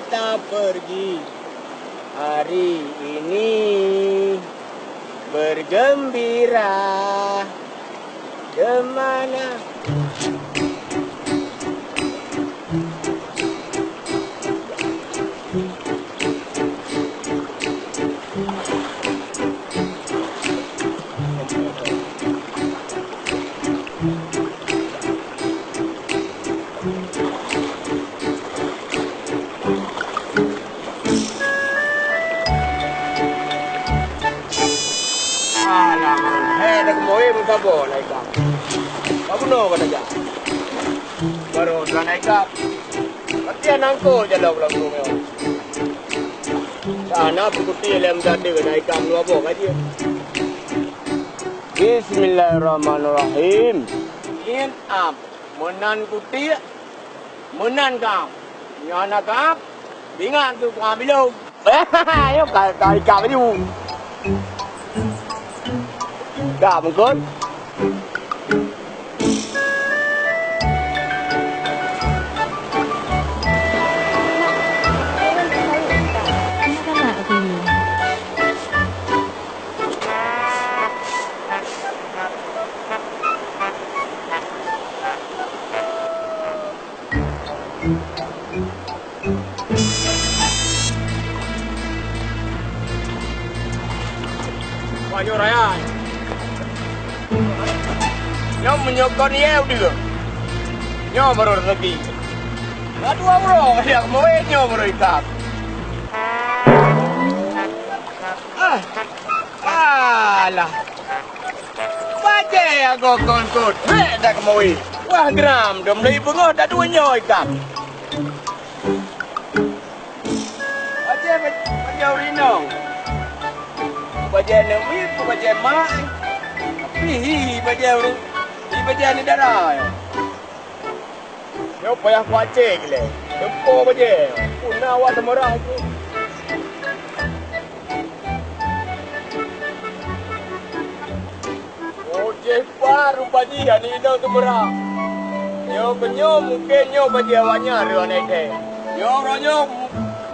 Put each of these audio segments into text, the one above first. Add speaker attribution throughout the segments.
Speaker 1: kita pergi hari ini bergembira kemana? Nak moe mengkabo naik kap. Kamu no kata aja. Baru dah naik kap. Katian nangko jalan pulang rumah. Sana putih lem tadi ke naik kap lu apa kaji. Bismillahirrahmanirrahim. In up. Menan putih. Menan kap. Nyana kap. Bingat tu ngambil lu. Ayo kali kap ni. Gak mungkin. Wah, raya. Nyo menyokon yeu dia. Nyo baru rezeki. Aduh bro, yang mau nyo baru ikat. Alah. Baca ya kon. Dak mau. Wah gram, dom lei bengok dak dua nyo ikat. Baca banyak rino. Baca nemit, baca mak. Hihi baca bro. Baca ni darah. Yo payah kuacing le. Tempo baca. Puna awak temerah tu. Oh baru baca ni dah temerah. Yo kenyo mungkin nyo baca awaknya dia naik ke. Yo ronyo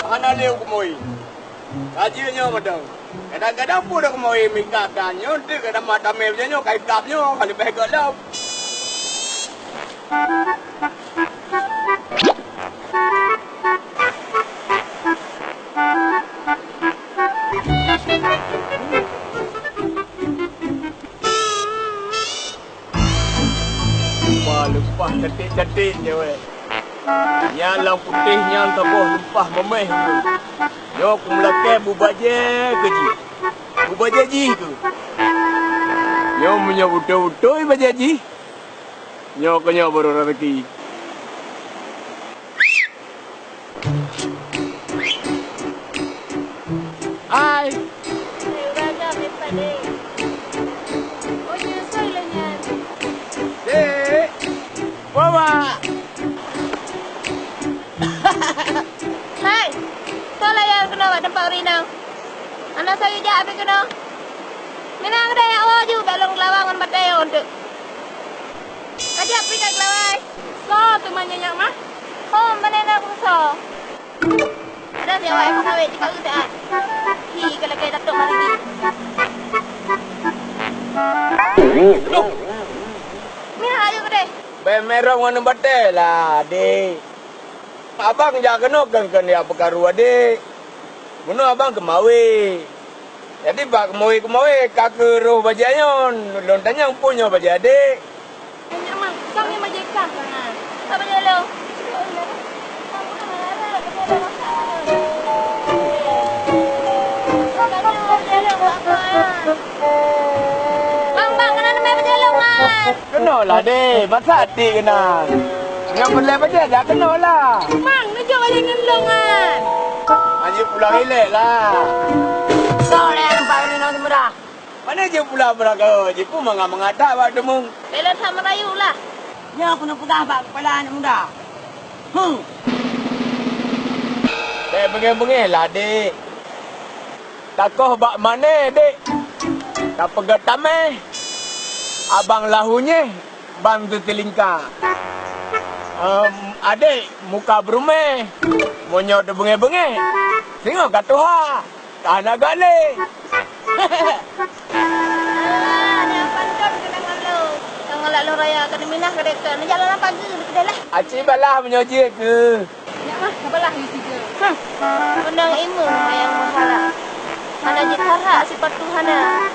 Speaker 1: hana leu kemoi. Kaji nyo madang. Kadang-kadang pun dah kemoi mikap dan nyo tu kadang mata mel nyo kai kap nyo kali baik gelap. Wah, lumpah cantik-cantiknya weh. Yang putih, yang tebal, lumpah memeh. Yo, aku melakar bubaje ke ji. Bubaje ji tu. Yo, punya utuh-utuh baje ji. Yo, kanya baru rezeki. Hai.
Speaker 2: Raja Mepade. Oh, nyesai lah nyan.
Speaker 1: Dek. Mama.
Speaker 2: Hai. Tolong yang kena buat tempat rinang. Anak saya jahat apa kena? Minang ada yang awak juga belum kelawangan badai untuk. Ajak pergi ke kelawai. So, tu manjanya mah. Oh, mana nak so. Ada siapa yang kawin jika kita ah. Hi, kalau kita dapat mari ni. Minang aja kedai.
Speaker 1: Bemerong mana badai lah, dek. Abang jangan kena dia perkara dek. Mana abang kemawi. Jadi bak kemawi kakak roh bajanyon. Lontanya punya baja dek.
Speaker 2: Hanya mang, kami majikan. Apa jalan? Bang, kenapa main berjalan, man?
Speaker 1: Kenal lah dek, masa hati kenal. Yang boleh baca dah kenal lah.
Speaker 2: Mang, nak jual balik ngelongan.
Speaker 1: Haji pulang elek lah.
Speaker 2: Sorry, nampak ni nak murah.
Speaker 1: Mana je pulang beraka? Jipu mengadak buat demung.
Speaker 2: Bela sama rayu lah.
Speaker 3: Ya, aku nak pegang bak kepala anak muda.
Speaker 1: Dek bengih-bengih lah dek. Takoh bak mana dek? Tak pegat tameh. Abang lahunya bantu telingka. Adik muka berumeh. punya tu bengeh-bengeh. Tengok kat Tuhan. Tak nak gale.
Speaker 2: Dia pandon kena ngalu. Jangan lalu raya kena minah ke dekat. Nak jalan apa ke? Kedai lah.
Speaker 1: Acik balah menyoje ke?
Speaker 2: Ya mah, kabalah isi ke. Benang imun yang mahala. Ana jithara sifat Tuhana.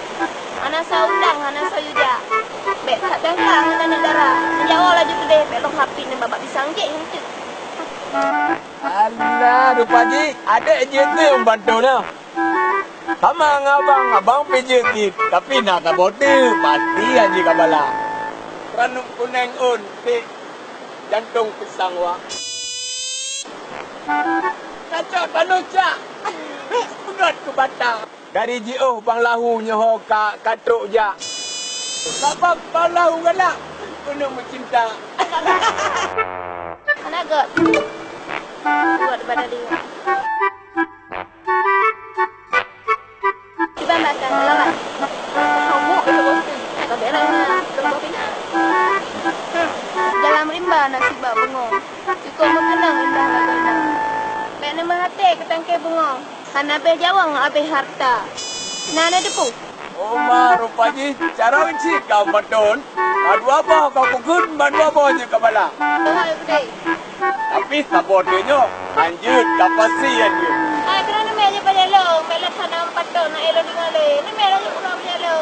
Speaker 2: Ana saundang, ana sayuja. Bek tak bengkang ana negara. Menjawab laju kedai bek long hapi ni babak pisang je henti.
Speaker 1: Alah, rupanya ada je tu yang bantu lah. Sama ngabang, abang pijit. Tapi nak kabote, mati aja kabala. Ranuk kuneng un, tik jantung pisang wak. Kacau panucak. Udat ke batang. Dari JO bang lahu nyoho katruk jak. Sebab bang lahu galak. Penuh mencinta.
Speaker 2: Ana got. Buat pada dia. Kita makan lawan. Kamu itu bos. Kau berana, tunggu pina. Dalam rimba nasi bak bengong. Cukup mengenang indah lagu. Bek nama hati ketangkai bengong. Ana be jawang abe harta. Nana depu.
Speaker 1: Oh, ma rupanya cara uci kau betul. Madu apa kau kukun, madu apa je kepala.
Speaker 2: Hai kedai.
Speaker 1: Tapi sabotnya lanjut kapasi aja.
Speaker 2: Ah, kerana meja pajalo, mela tanam patok nak elo dengan le. Ni mela je kurang pajalo.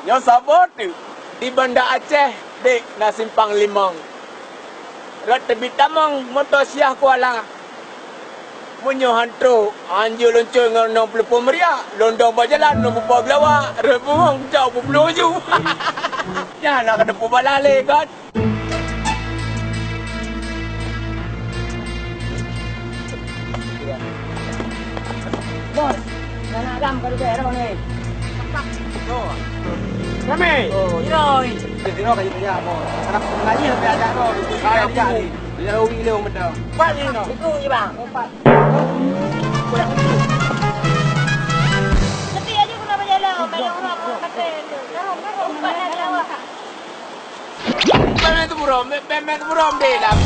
Speaker 1: Nyo sabot tu di Banda Aceh dek na simpang limang. Rat tebi tamang motor siah kuala. Munyo hantro anjur luncur dengan 60 meriah. Londong berjalan 60 gelawak. Rebung jauh berpeluju. Ya nak kena balale kan.
Speaker 3: Bos, nak agam kat daerah ni.
Speaker 1: Ramai.
Speaker 3: Oh, Iroi. Dia kat dia bos. Anak mengaji lebih ada tu. Kalau dia ni. Dia ubi le benda. Empat ni no. Itu je bang. Empat.
Speaker 2: Tapi aja kurang pajalo, mela orang kata tu. Dah umpat dah lawak.
Speaker 1: Mana tu buram? Pemben buram deh lah.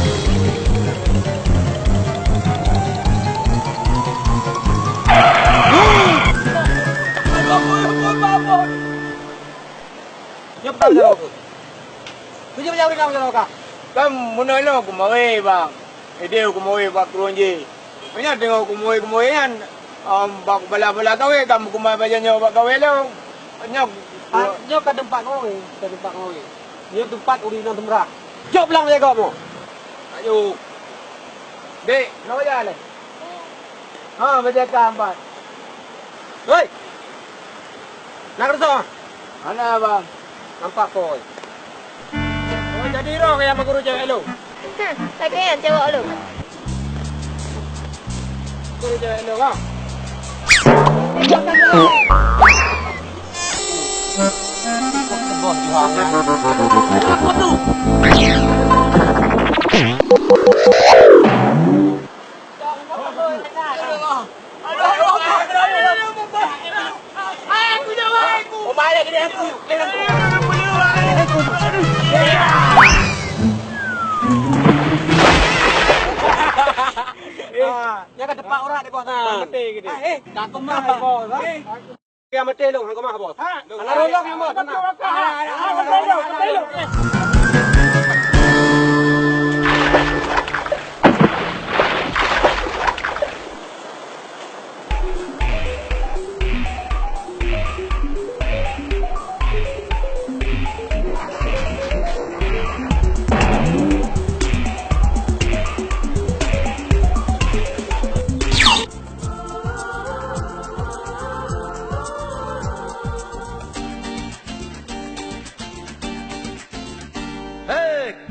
Speaker 3: Cepat dah aku. Tu je macam ni kamu kah?
Speaker 1: Kan munai lo kumawai bang. Dia kumawai bak kurunji. Banyak tengok kumawai kan. Bak bala-bala kawai kamu kumawai bajanya bak kawai lo. Banyak.
Speaker 3: Nyok kat tempat kau ni. Kat tempat kau ni. Dia tempat uri nang temrah. Jom pulang jaga kamu.
Speaker 1: Ayo. Dek, nak jalan. Ha, berjaga empat.
Speaker 3: Hei. Nak kerja?
Speaker 1: Mana bang?
Speaker 3: Nampak kau. Oh, jadi roh kayak sama guru cewek lu.
Speaker 2: Tak kaya cewek lu.
Speaker 3: Guru cewek lu kau. Bos jualan. Apa tu? Oh, balik ke dia aku. Yang kat tempat orang dekat sana. Mati ke dia. Dah kemah bos. Yang mati lu, hang kemah bos. Anak rolong yang bos.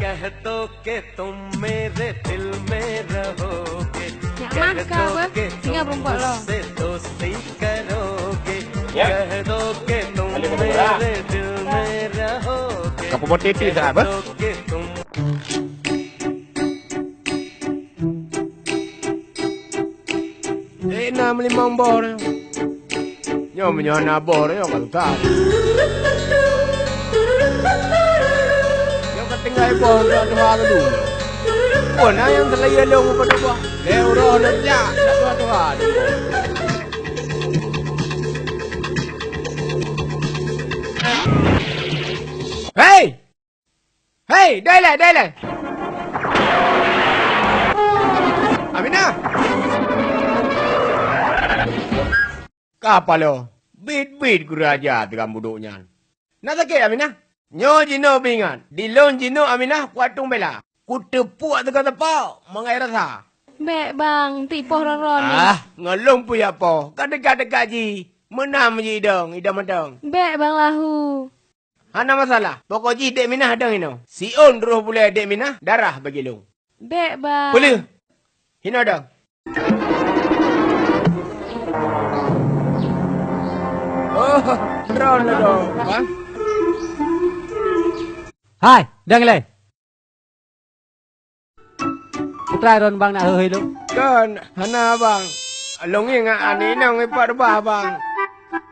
Speaker 4: कह दो के तुम मेरे दिल में रहोगे
Speaker 2: Nyak mah kau apa? Tinggal perempuan lo.
Speaker 4: से दोस्ती करोगे
Speaker 1: Ya.
Speaker 4: कह दो के तुम
Speaker 1: Ada kena
Speaker 4: मेरे दिल में रहोगे
Speaker 1: Kamu mau titi tak apa?
Speaker 4: कह दो के तुम
Speaker 1: Enam limang bor. Nyo menyona bor yo kalau tak. Yo ketinggal bor dah dua dulu. Pun yang telah yelong pada buah.
Speaker 3: Leuro nerja, nak Tuhan.
Speaker 1: Hei! Hei, dah lah. Aminah. Kapa lo? Bit guraja dengan buduknya. Nak sakit Aminah? Nyo jino bingan. Dilon jino Aminah kuatung bela. Ku tepuk tekan tepau. Mengai rasa.
Speaker 2: Bek bang, tipoh roron ni.
Speaker 1: Ngelong pu ya po. Dekat-dekat ji. Menam ji dong, idam dong.
Speaker 2: Bek bang lahu.
Speaker 1: Hana masalah. Pokok ji dek Minah dong ino. Si on roh boleh dek Minah, darah bagi lu.
Speaker 2: Bek bang.
Speaker 1: Boleh. Hino dong. Oh, drone dong. Bang.
Speaker 3: Hai, đang lên. Putra ron bang nak hơi lu.
Speaker 1: Kan, hana bang. Long yang ani nang ipat bah bang.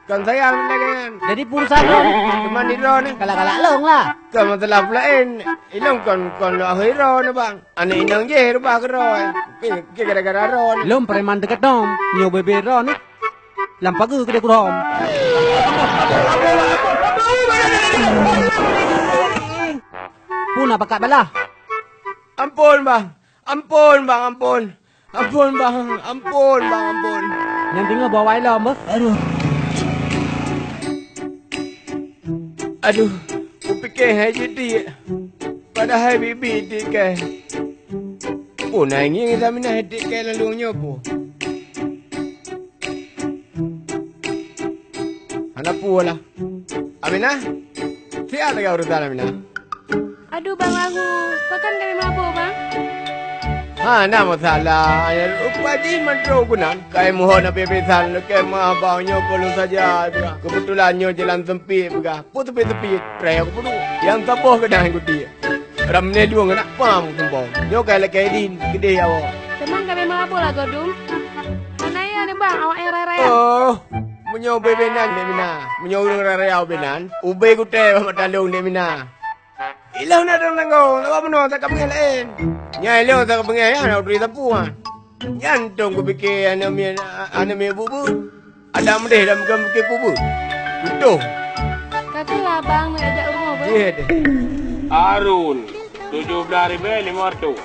Speaker 1: Kan sayang lagi.
Speaker 3: Jadi pulsa ron.
Speaker 1: Teman di ron.
Speaker 3: Kalak-kalak long lah.
Speaker 1: Kan masalah lain. Ilong kon lo hơi ron bang. Ani nang je rubah ke ron. Gara-gara ron.
Speaker 3: Lom preman dekat dom. Nyo bebe ron ni. Lampak ke kedai kurom. Pun apa kat bala?
Speaker 1: Ampun bang. Ampun.
Speaker 3: Yang tinggal bawa lom ber.
Speaker 1: Aduh, ku fikir hai jadi. Padahal bibi dikai. Pun nangis kita minah dikai lalunya pu. Anak pu lah. Aminah, siapa kau urusan Aminah?
Speaker 2: Aduh bang lahu. Kau kan kami mabuk bang.
Speaker 1: Nak masalah. Upadi mentro gunan. Kai mohon apa pesan. Kai mahabangnya perlu saja. Kebetulannya jalan sempit. Put tepi-tepi. Try aku perlu. Yang tabuh ke dah ikuti. Ramne dua nak pam sembong. Nyo kai la kai din gede awak.
Speaker 2: Teman kami mabuk lah godum. Mana ya ni bang awak yang raya.
Speaker 1: Oh, menyo bebenan ni Mina. Menyo raya bebenan. Ube ku teh matalung ni Mina. Ilang na dong nangong. Lawa mo tak kapengel lain. Nyai lo tak kapengel ya nak beri tapu ah. Nyantong ku fikir ana mi bubu. Ada mendeh dalam fikir kubu. Betul.
Speaker 2: Katalah bang nak ajak rumah bang.
Speaker 1: Ye deh.
Speaker 5: Arun 17,500.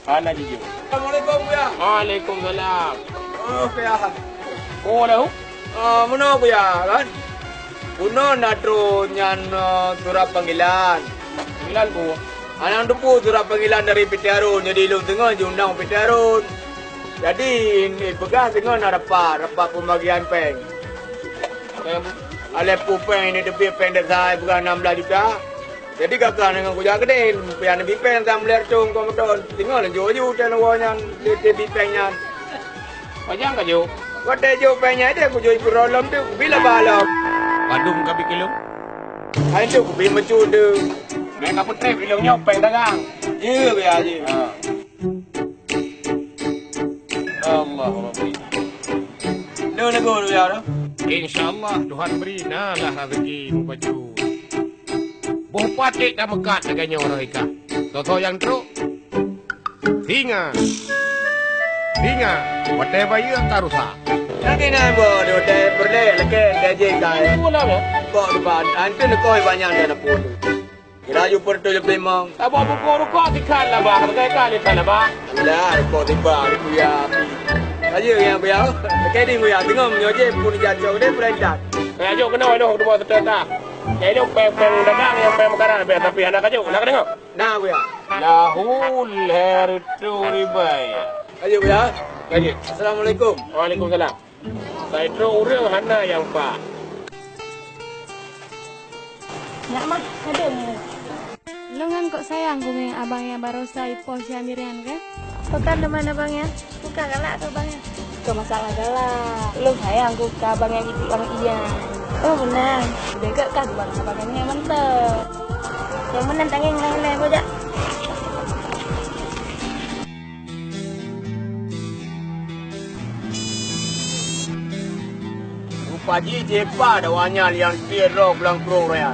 Speaker 5: Ana jiju.
Speaker 1: Assalamualaikum ya.
Speaker 5: Waalaikumsalam.
Speaker 1: Oh ya.
Speaker 5: Oh dah.
Speaker 1: Mana ya kan? Kuno natro nyan surat panggilan.
Speaker 5: Panggilan ko.
Speaker 1: Anang dupu surat panggilan dari Petarun. Jadi lu tengah undang Petarun. Jadi ini pegas tengah nak rapat pembagian peng. Alepu peng ini tepi peng dah saya bukan 16 juta. Jadi kakak dengan kuja gede, pian lebih peng tam ler cung komotor. Tengah lah jojo dan awalnya lebih pengnya.
Speaker 5: Pajang ka jo.
Speaker 1: Kata jo pengnya dia kujo ibrolom tu bila balap.
Speaker 5: Padum ka bikilong.
Speaker 1: Hai tu ku bin macu tu.
Speaker 5: Mek ka putrep ilong nyo peng dagang.
Speaker 1: Ya biar je.
Speaker 5: Allah Rabbi.
Speaker 1: Lu nego lu ya dah.
Speaker 5: InsyaAllah Tuhan beri nalah rezeki mu baju. Boh patik dah mekat agaknya orang ika. Toto yang teruk. Singa. Wadai bayi angka rusak.
Speaker 1: Nanti nak buat dia berlek lagi dia je kai.
Speaker 5: Pula apa?
Speaker 1: Kok depan antu nak koi banyak dia nak pun. Kira you per tu lebih mang.
Speaker 5: Apa buku rukuk tikal lah bah. Pakai kali kan lah bah.
Speaker 1: Lah kok tiba aku ya. Aja yang biar. Lagi ni aku ya tengok menyoje pun jatuh dia beranjak.
Speaker 5: Kaya jo kena wano dua setengah. Jadi peng dagang yang peng makanan biar tapi anak aja nak tengok.
Speaker 1: Nah aku ya.
Speaker 5: Lahul hertu ribaya.
Speaker 1: Aja ya.
Speaker 5: Kaji.
Speaker 1: Assalamualaikum.
Speaker 5: Waalaikumsalam. Saya terus urang hana yang pak.
Speaker 2: Nak mah ada mu. Lengan kok sayang kumeng abang yang baru saya pos si Amirian kan? Bukan teman abangnya. Bukan galak tuh abangnya. Bukan masalah galak. Lu sayang ku ke abang yang itu yang iya. Oh benar. Dekat kan bang abang yang mantap. Yang mana tangeng lain-lain kau jak.
Speaker 1: Paji jepa dah wanyal yang tirok belang krong raya.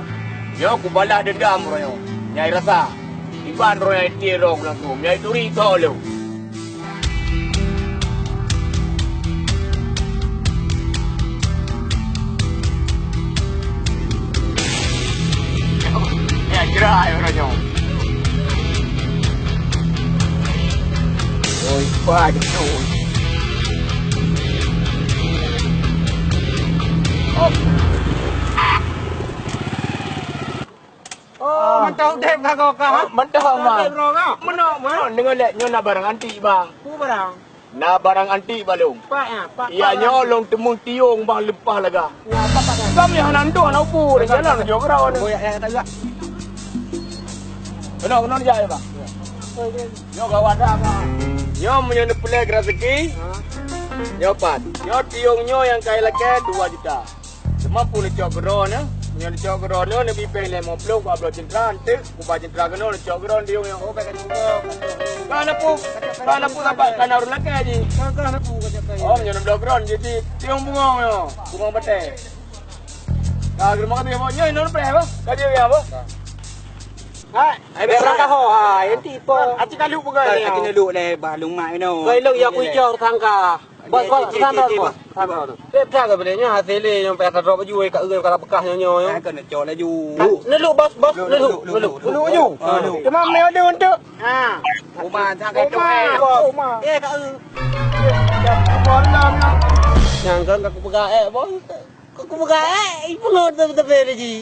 Speaker 1: Yo ku balas dendam raya. Nyai rasa. Iban ro yang tirok lang ko. May turito lo. Ya kira ayo ronyo. Ôi quá được rồi.
Speaker 3: Oh, mentang dep kagak kah?
Speaker 1: Mentang bang.
Speaker 3: Dep ro kah?
Speaker 1: Mana dengan lek nyo na barang antik bang.
Speaker 3: Ku barang.
Speaker 1: Na barang antik balung.
Speaker 3: Pak ya, pak.
Speaker 1: Ya nyolong temung tiung bang lepah laga.
Speaker 3: Ya, pak.
Speaker 1: Kami yang nandu anak pu de jalan jo kerau ni.
Speaker 3: Oh, ya kata juga.
Speaker 1: Kena dia bang. Yo kawan dah bang. Nyo menyo peleg rezeki. Nyo pat. Nyo tiung nyo yang kai leke 2 juta. Semampu le cok geron ya. Nyo le cok geron nyo lebih pele mo blok ba blok central tik. Ku ba central keno le cok geron tiung yang obat kan juga. Kana pu dapat kana urun leke ji.
Speaker 3: Kagak nak ku kata kaya.
Speaker 1: Oh, menyo blok geron jadi tiung bunga yo. Bunga bete. Nah, rumah kata mo nyo non pre ba? Kaje ya ba?
Speaker 3: Hai, berangkat ho. Hai, tipe.
Speaker 1: Aci kalu bukan ni.
Speaker 3: Aci kalu le balung mai no.
Speaker 1: Kai long ya ku jauh tangka. Ba ko sandar ko. Tep tha ga bele nya hasele yang pe ta ro ba ju ka ue ka bekah nyo nyo.
Speaker 3: Hai kena cho la ju.
Speaker 1: Nelu bos nelu. Nelu ju. Cuma me ada untuk. Ha.
Speaker 3: Uma thang cái chỗ này.
Speaker 1: Eh ka ue. Bon lam lam. Yang kan ka ku bekah bos. Ku bekah pulot ta pe ji.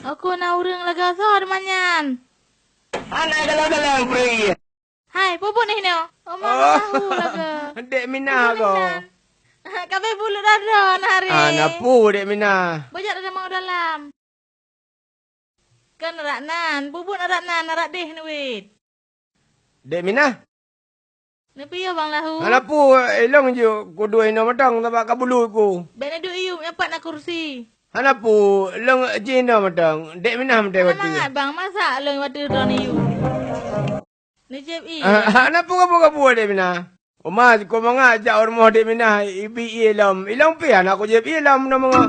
Speaker 2: Aku nak urang laga sor manyan.
Speaker 1: Anak galau-galau free.
Speaker 2: Hai, pupu ni no. Oma tahu laga.
Speaker 1: Dek Mina ko.
Speaker 2: Kafe bulu daron hari.
Speaker 1: Anak pu Dek Mina.
Speaker 2: Bajak ada mau dalam. Kan raknan, pupu raknan, rak deh ni wait.
Speaker 1: Dek Mina.
Speaker 2: Nepi ya bang lahu.
Speaker 1: Anak pu elong je ku dua ino matang tabak kabulu ku.
Speaker 2: Bene du iu nyapat nak kursi.
Speaker 1: Anak pu long jina matang. Dek Mina mte wati.
Speaker 2: Mangat bang masa leung watu ron iu. Ni jeb i.
Speaker 1: Anak pu kapu Dek Mina. Oma ko mga ja ormo Dek Mina ibi ilom. Ilong pi anak ko je ilom na mga.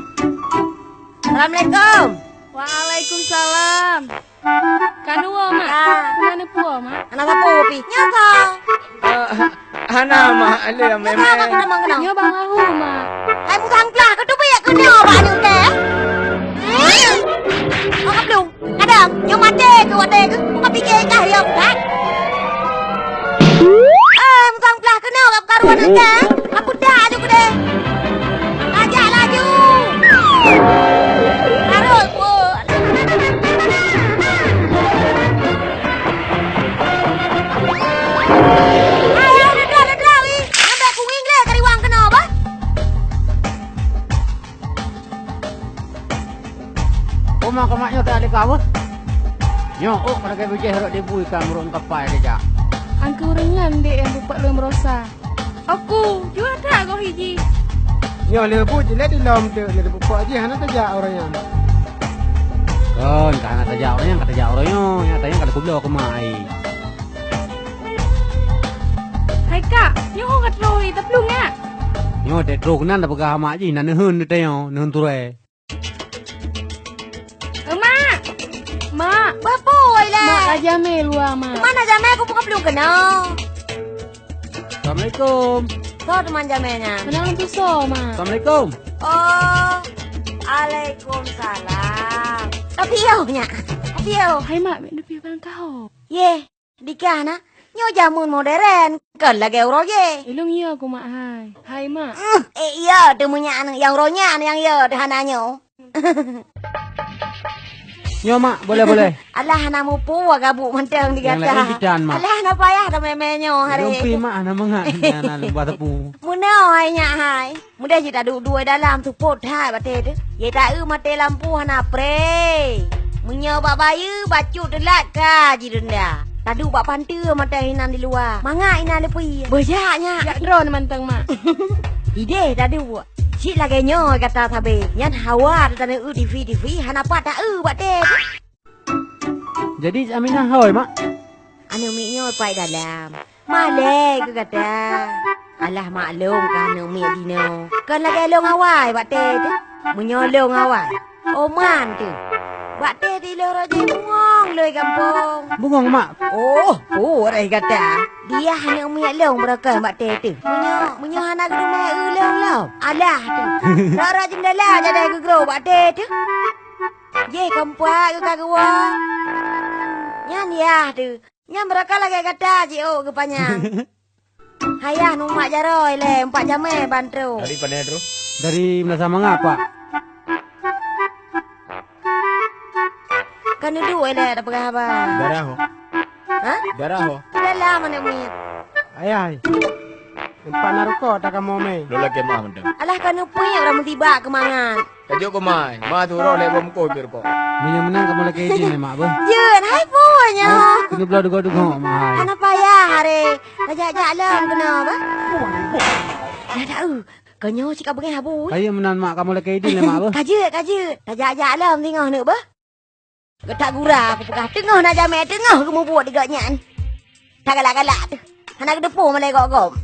Speaker 2: Assalamualaikum. Waalaikumsalam. Kanu mak. Kanu pu mak.
Speaker 6: Anak apa pi? Nyata.
Speaker 1: Ana ma ale meme.
Speaker 2: Nyo bang lahu mak.
Speaker 6: Hai mu thang klah, kau tu banyak kau ni orang ni ke? Orang belum. Ada. Yang mati ke mati ke? Muka fikir kah dia tak? Mu thang klah kau ni orang karuan ni ke? Aku dah tu ke deh. Ajak laju. Karut ku.
Speaker 3: Uma kamaknya tak ada kau. Nyo, pada kau bijak harap dibui kamu rong kapai dia.
Speaker 2: Angku ringan dek yang bupak lu merosa. Aku juga tak kau hiji.
Speaker 3: Nyo le pu je le di lom tu, le pu aje hana tajak orangnya. Kon, kana tajak orangnya, kata tajak orangnya, nyatanya kada kublo ke mai.
Speaker 2: Hai kak, nyo ngat loi tapi lu ngak.
Speaker 3: Nyo de truk nan da pegah mak ji nan hun de yo, nun ture.
Speaker 2: Mak. Mak.
Speaker 6: Berpoi lah.
Speaker 2: Mak aja melua mak.
Speaker 6: Mana jamai aku buka belum kena.
Speaker 3: Assalamualaikum.
Speaker 6: Kau teman jamainya.
Speaker 2: Menang tu so mak.
Speaker 3: Assalamualaikum.
Speaker 6: Oh. Waalaikumsalam. Tapi nya. Tapi
Speaker 2: Hai mak, mek depi bang kau.
Speaker 6: ye, dikah na? Nyo jamun modern. Kan lagi euro ye.
Speaker 2: Ilung iya aku mak hai. Hai mak.
Speaker 6: Iya, demunya yang ronya yang ya dehananyo.
Speaker 3: Nyo mak, boleh.
Speaker 6: Alah namu puwa gabu menteng
Speaker 3: Yang lain
Speaker 6: digata.
Speaker 3: bican, Mak.
Speaker 6: Alah na payah da memenyo
Speaker 3: Lumpi
Speaker 6: hari.
Speaker 3: mak ana mangak ana lumba tepu.
Speaker 6: Muna hai nya hai. Mudah jita dua dalam tu pot hai bate tu. Ye ta mate lampu hana pre. Munyo babayu bacu delat ka ji denda. Tadu bak pantai mata inan di luar. Mangak inan lepi. Berjaknya.
Speaker 2: Ya drone mantang mak.
Speaker 6: Ide tadu. Cik lagi nyoy kata sabe. Yan hawa tanda TV hana pat tak bak teh.
Speaker 3: Jadi Aminah hoi mak.
Speaker 6: Anu mi nyoy pai dalam. Malek ke kata. Alah maklum kan anu mi dino. Kan lagi long awai bak teh tu. Menyolong awai. Oman tu. Bak teh di loro je bungong loi kampung.
Speaker 3: Bungong mak.
Speaker 6: Oh, orang kata. Dia hanya umiak long beraka bak teh tu. Menyo hana geru mai long long. Alah tu. Rara jendela jadi gegro bak teh tu. Ye kampak ke kagwa. Nyan ya tu. Nyan beraka lagi kata je ke panyang. Hayah numak jaroi le 4 jam bantu.
Speaker 1: Dari pandai terus.
Speaker 3: Dari Melasa mengapa?
Speaker 6: Kan duduk le tak pegah apa.
Speaker 1: Darah ho.
Speaker 6: Ha?
Speaker 1: Darah ho.
Speaker 6: Dalam mana umiak.
Speaker 3: Ayah. Empat naruko tak kamu me.
Speaker 1: Lo lagi mah mendem.
Speaker 6: Alah kan punya orang tiba ke mangan.
Speaker 1: Kajuk ke mai. Ma tu ro le bom ko bir ko.
Speaker 3: Punya menang kamu lagi izin le mak bah.
Speaker 6: Jeun hai punya.
Speaker 3: Kena belah duga-duga mak hai.
Speaker 6: Kenapa payah hari? Kajak-jak lem kenapa? Dah tahu. Kanyo cik abang habu.
Speaker 3: Saya menang mak kamu lagi izin le mak bah.
Speaker 6: Kajak. Kajak-jak lem tengok nak bah. Getak gura aku pegah tengah nak jamai tengah kamu buat digaknya ni. Tak galak-galak tu. Anak depu malai gok-gok.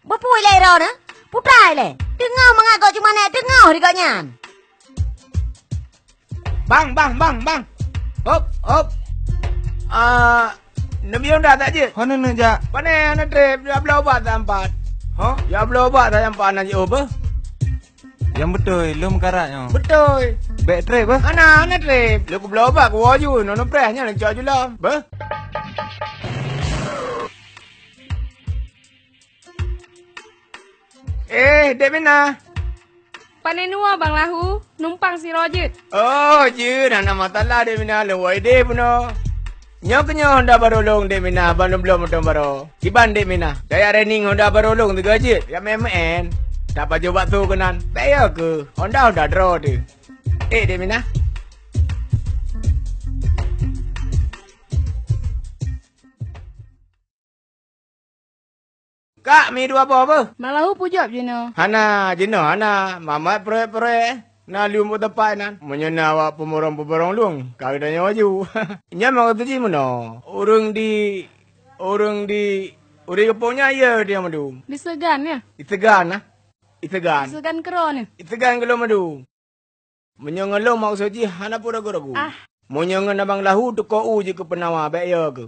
Speaker 6: Berpui lai ro na. Putrai le. Tengah mengagak cuma nak tengah digaknya.
Speaker 1: Bang. Hop. Nabi unda tak je.
Speaker 3: Hana nak jak.
Speaker 1: Pane ana trip dia belau bat tempat.
Speaker 3: Ha?
Speaker 1: Ya belau bat yang panas je oba.
Speaker 3: Yang betul, lu mekaratnya.
Speaker 1: Betul.
Speaker 3: Back trip bah.
Speaker 1: Ana trip. Lu belau bat ku waju nono prehnya nak cak jula. Ba. Dek Mina.
Speaker 2: Panenua bang lahu numpang si Rojet.
Speaker 1: Oh, je nak masalah Dek Mina lewai dek puno. Nyo Honda barolong Dek Mina belum motong baro. Kiban Dek Mina. Saya running Honda barolong 3 je. Ya MMN. Tak apa coba tu kenan. Tak ya ke? Honda draw tu. Dek Mina. Kak, mi dua apa?
Speaker 2: Bang lahu pujap je no.
Speaker 1: Hana, jino Hana. Mama pre. Na lium po tepat nan. Menyena awak pemorong lung. Kau dah nyawa Nya mau tu ji mono. Orang di uri keponya ya dia madu.
Speaker 2: Disegan ya.
Speaker 1: Itegan nah. Itegan
Speaker 2: Kero ni.
Speaker 1: kalau madu. Menyongelo mau soji hana pura goragu.
Speaker 2: Ah.
Speaker 1: Menyongen abang lahu tu ko uji ke penawa baik ya ke.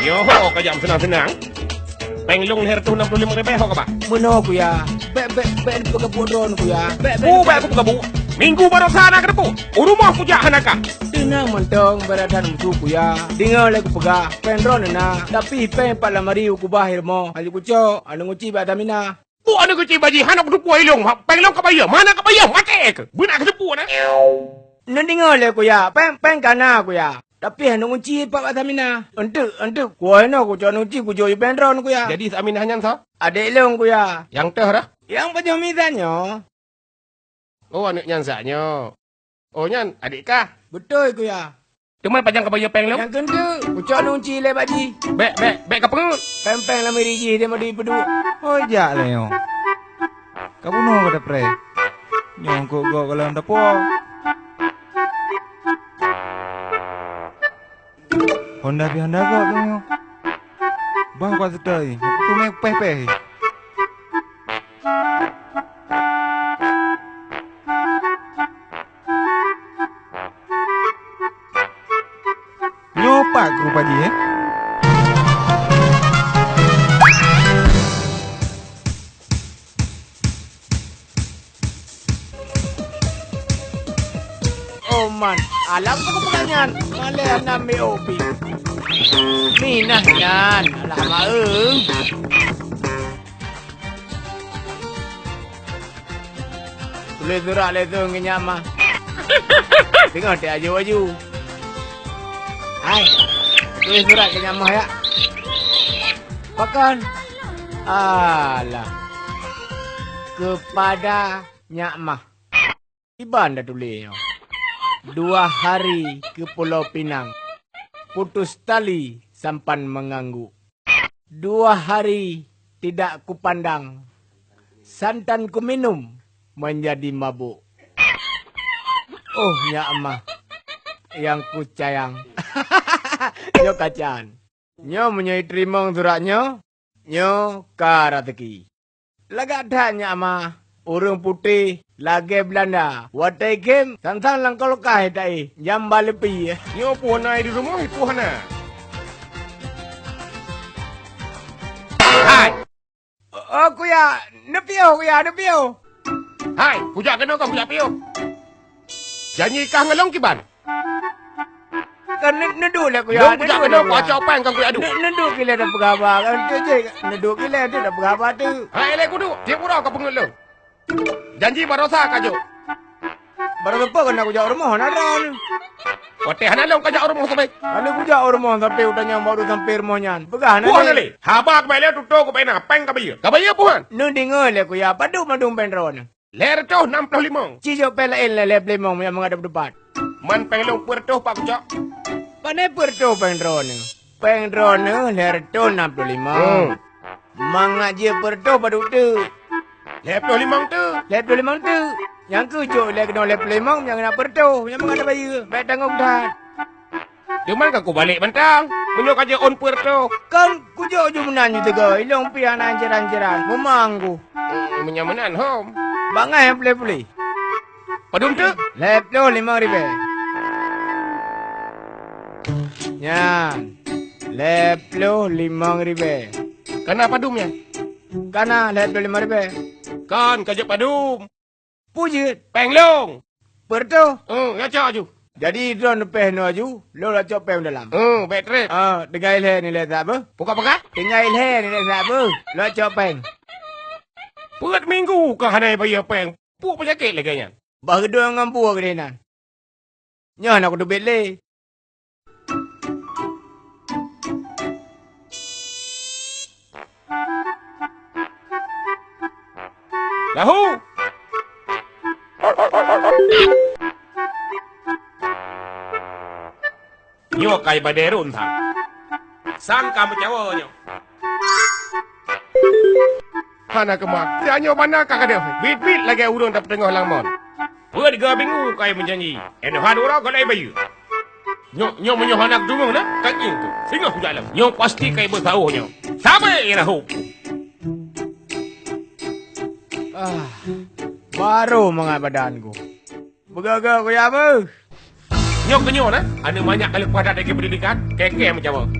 Speaker 5: Yo, kajam senang-senang. Penglung her tu 65 ribu ho ka ba?
Speaker 1: Meno ku ya. Be pegabudron ku ya.
Speaker 5: Bu ba ku kabu. Minggu baru sana ke depu. Rumah ku jahan ka.
Speaker 1: Tinang mentong beradan mutu ku ya. Dingal le ku pega. Pendron na. Tapi pen pala mari ku bahir mo. Ali ku cho anu nguci ba tamina.
Speaker 5: Bu anu ku cibaji hanak ku depu ilung. Penglung ka bayar. Mana ka bayar? Mate ke. Benak ke depu na.
Speaker 1: Nandingal le ku ya. Pen kana ku ya. Tapi anu nguci pa ba tamina. Ente ku no ku cho nguci ku jo pendron ku ya.
Speaker 5: Jadi Aminah nyan so?
Speaker 1: Adek leung ku ya.
Speaker 5: Yang teh dah.
Speaker 1: Yang pejomitannya.
Speaker 5: Oh, anak nyan saknyo. Oh, nyan adik kah?
Speaker 1: Betul ku ya.
Speaker 5: Cuma panjang ka bayar penglung.
Speaker 1: Yang kende ku cho nguci le baji.
Speaker 5: Bek ka pengut.
Speaker 1: Pempeng la meriji dia madi pedu.
Speaker 3: Oh jak le yo. Kamu no kada pre. Nyong ko go kalau ndak po. Honda go yo. Bah kwa setai. Tu me peh. Nyopak rupa dia.
Speaker 1: Oh man, alam ko pegangan. Malay na may opi. Minah yan. Alam maeng. Tulis surat le tu ngenyama. Tengok dia aju. Hai. Tulis surat kenyama ya.
Speaker 5: Pakan. Alah. Kepada Nyak Mah. Iban dah tulis. 2 hari ke Pulau Pinang. Putus tali sampan mengganggu. 2 hari tidak kupandang. Santan ku minum menjadi mabuk. Oh Nyak Mah yang ku sayang. Nyo kacaan. Nyo menyai terima suratnya. Nyo karateki. Lagak dah Nyak Mah. Urung putih. Lagi Belanda. Watai game. Santan langkau kai tai. Jam balik pi.
Speaker 7: Nyo puan ai di rumah itu hana.
Speaker 5: Hai. Oh kuya. Nepio kuya. Nepio.
Speaker 7: Hai, kujak kena kau kujak piu. Janji kah ngelong kiban.
Speaker 5: Kan neduk lah kuya.
Speaker 7: Dong kujak kena kau acau pan kau kujak adu.
Speaker 5: Neduk gila dah pegawai. Kan tu je. Neduk gila tu dah pegawai tu.
Speaker 7: Hai, elek kudu. Dia pura kau pengelong. Janji barosa kajo.
Speaker 5: Baru apa kena kujak rumah naran.
Speaker 7: Kote hana long kajak rumah sampai.
Speaker 5: Ada kujak rumah sampai udah nyamuk tu sampai rumahnya. Pegah
Speaker 7: Puan
Speaker 5: nanti.
Speaker 7: le. Habak balik tutup kau pena peng kabaya. Kabaya puan.
Speaker 5: Nu dengar le kuya. Padu madung pendron.
Speaker 7: Ler tu 65.
Speaker 5: Cijo pelain le lemong yang menghadap depan.
Speaker 7: Man pengelong pertuh pak kujak.
Speaker 5: Pane perto pendron. Pendron ler tu 65. Mangaji perto padu tu.
Speaker 7: Ler 25 tu.
Speaker 5: Ler 25 tu. Yang kujuk le kena ler 25 yang nak perto. Yang menghadap bayi. Baik tanggung dah.
Speaker 7: Di mana kau balik bentang? Menyo kaje on pertuh.
Speaker 5: Kan kujuk je menanju tega. Ilong pian anjeran-anjeran. Memanggu.
Speaker 7: Menyamanan hom.
Speaker 5: Bangai yang boleh-boleh.
Speaker 7: Padum tu.
Speaker 5: Ler tu 5 ribu. Nyan. Ler tu 5 ribu.
Speaker 7: Kenapa padum ya?
Speaker 5: Kana ler tu 5 ribu.
Speaker 7: Kan kaje padum.
Speaker 5: Pujit.
Speaker 7: Penglong.
Speaker 5: Perto.
Speaker 7: Ya cak ju.
Speaker 5: Jadi drone peh no aju, lo la chop peh dalam.
Speaker 7: Battery.
Speaker 5: Dengan ilhe ni le tak apa?
Speaker 7: Buka-buka.
Speaker 5: Dengan ilhe ni le tak apa? Lo chop peh.
Speaker 7: Puat minggu kah hanai bayar peng. Puak penyakit lagi kan.
Speaker 5: Baru dua ngampu ke dia. Nyo nak dubit le.
Speaker 7: Lahu. Nyo kai baderun thang. Sangka mencawa nyo. Hana kemak. Dia nyo mana kakak dia. Bit-bit lagi urun tak tengah langmon. Puat 3 minggu kai menjanji. Eno han orang kau lai bayu. Nyo menyo hanak dumung na. Kaki tu. Singa ku jalan. Nyo pasti kai bertahu nyo. Sampai lahu.
Speaker 5: Baru mengat badanku. Begaga ku ya apa?
Speaker 7: Nyo kenyo na. Ada banyak kali padat lagi pendidikan. Keke macam apa.